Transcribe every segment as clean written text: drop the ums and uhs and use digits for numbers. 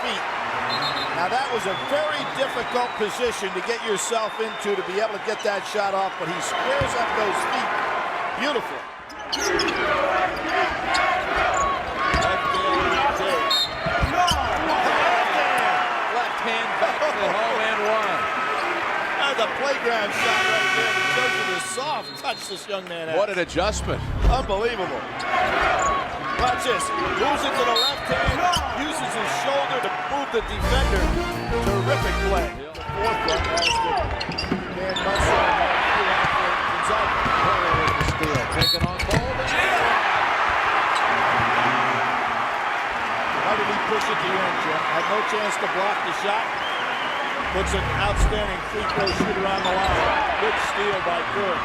feet. Now that was a very difficult position to get yourself into to be able to get that shot off, but he squares up those feet. Beautiful. Left hand back to the home and one. That's a playground shot right there. It shows you the soft touch this young man has. What an adjustment. Unbelievable. Watch this. Moves it to the left hand, uses his shoulder to move the defender. Terrific play. The fourth one has the man Muscle Gonzaga. Steal. Taking on goal. How did he push it to the end, Jim? Had no chance to block the shot. Puts an outstanding free throw shooter on the line. Good steal by Curry.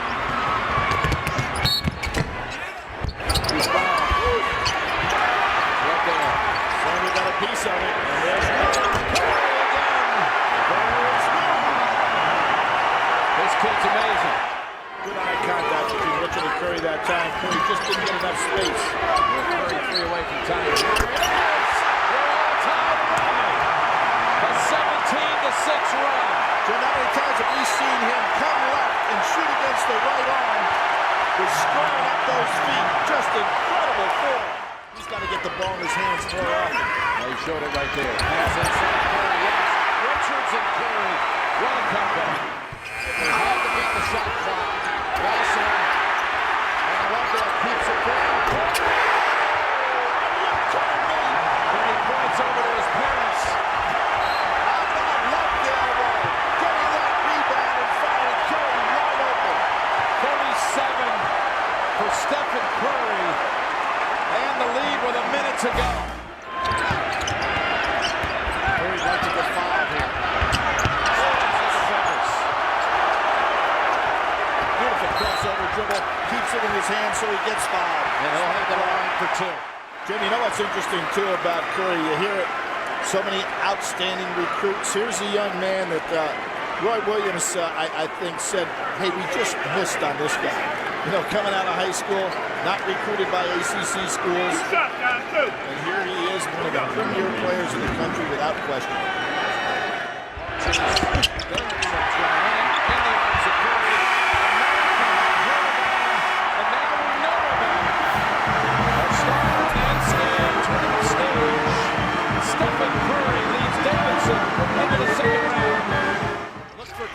He's fouled. Right there. Sammy got a piece of it. And there's This kid's amazing. good eye contact between Richard and Curry that time. Curry just didn't get enough space. Curry 3 away from time. We're all tied running. A 17-6 run. So how many times have we seen him come left and shoot against the right arm with squaring up those feet? Just incredible form. He's got to get the ball in his hands more often. He showed it right there. Pass inside Curry, yes. Richards and Curry. What a comeback. They had to beat the shot clock. Nelson. And Lovedale keeps it down. Curry points over to his parents. How about Lovedale, though? Getting that rebound and finding Curry wide open. 37 for Stephen Curry. And the lead with a minute to go. Curry'd like to get fouled here. Beautiful crossover dribble. Keeps it in his hand so he gets fouled. And he'll have the line for two. Jim, you know what's interesting, too, about Curry? You hear it, so many outstanding recruits. Here's a young man that Roy Williams, I think, said, hey, we just missed on this guy. You know, coming out of high school, not recruited by ACC schools. And here he is, one of the premier players in the country without question.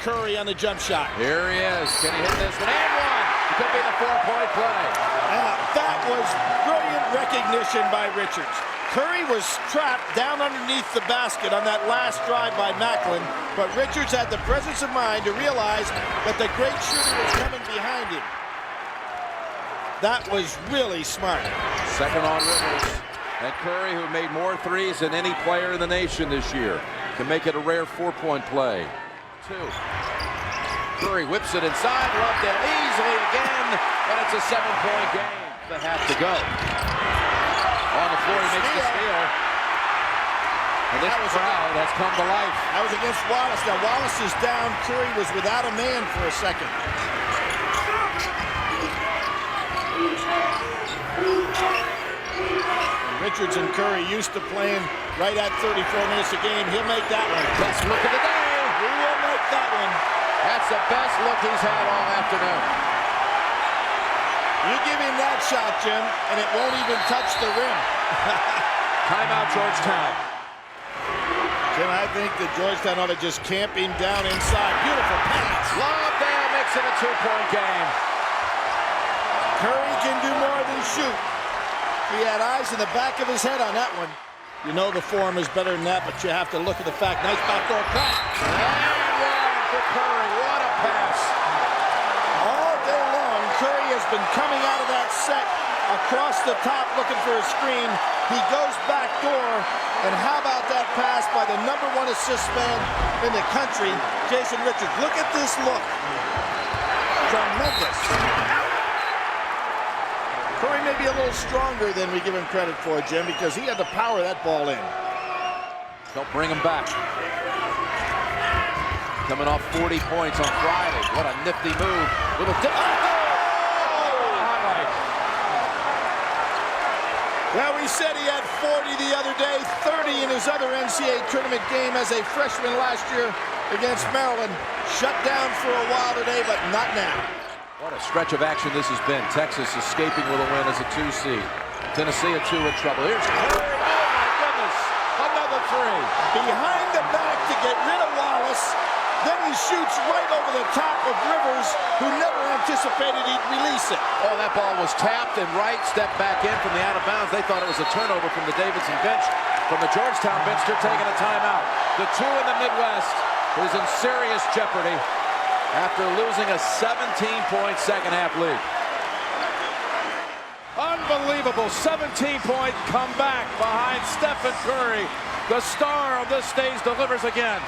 Curry on the jump shot. Here he is. Can he hit this one? And one. It could be the 4-point play. That was brilliant recognition by Richards. Curry was trapped down underneath the basket on that last drive by Macklin, but Richards had the presence of mind to realize that the great shooter was coming behind him. That was really smart. Second on Rivers. And Curry, who made more threes than any player in the nation this year, can make it a rare 4-point play. Curry whips it inside. Lovedale easily again, and it's a 7-point game. They have to go. On the floor, he makes the steal. And this crowd has come to life. That was against Wallace. Now Wallace is down. Curry was without a man for a second. Richards and Curry used to playing right at 34 minutes a game. He'll make that one. Best look of the day. He will make that one. That's the best look he's had all afternoon. You give him that shot, Jim, and it won't even touch the rim. Timeout, Georgetown. Jim, I think that Georgetown ought to just camp him down inside. Beautiful pass. Lovedale makes it a 2-point game. Curry can do more than shoot. He had eyes in the back of his head on that one. You know the form is better than that, but you have to look at the fact. Nice backdoor cut. And one for Curry. What a pass. All day long, Curry has been coming out of that set across the top looking for a screen. He goes back door, and how about that pass by the #1 assist man in the country, Jason Richards. Look at this look. Tremendous. Curry may be a little stronger than we give him credit for, Jim, because he had to power that ball in. They'll bring him back. Coming off 40 points on Friday. What a nifty move. Little dip. Oh! Well, we said he had 40 the other day, 30 in his other NCAA tournament game as a freshman last year against Maryland. Shut down for a while today, but not now. What a stretch of action this has been. Texas escaping with a win as a 2 seed. Tennessee a 2 in trouble. Here's Curry. Oh, my goodness. Another 3. Behind the back to get rid of Wallace. Then he shoots right over the top of Rivers, who never anticipated he'd release it. Oh, that ball was tapped, and Wright stepped back in from the out of bounds. They thought it was a turnover from the Davidson bench. From the Georgetown bench, they're taking a timeout. The 2 in the Midwest is in serious jeopardy after losing a 17-point second-half lead. Unbelievable 17-point comeback behind Stephen Curry. The star on this stage delivers again.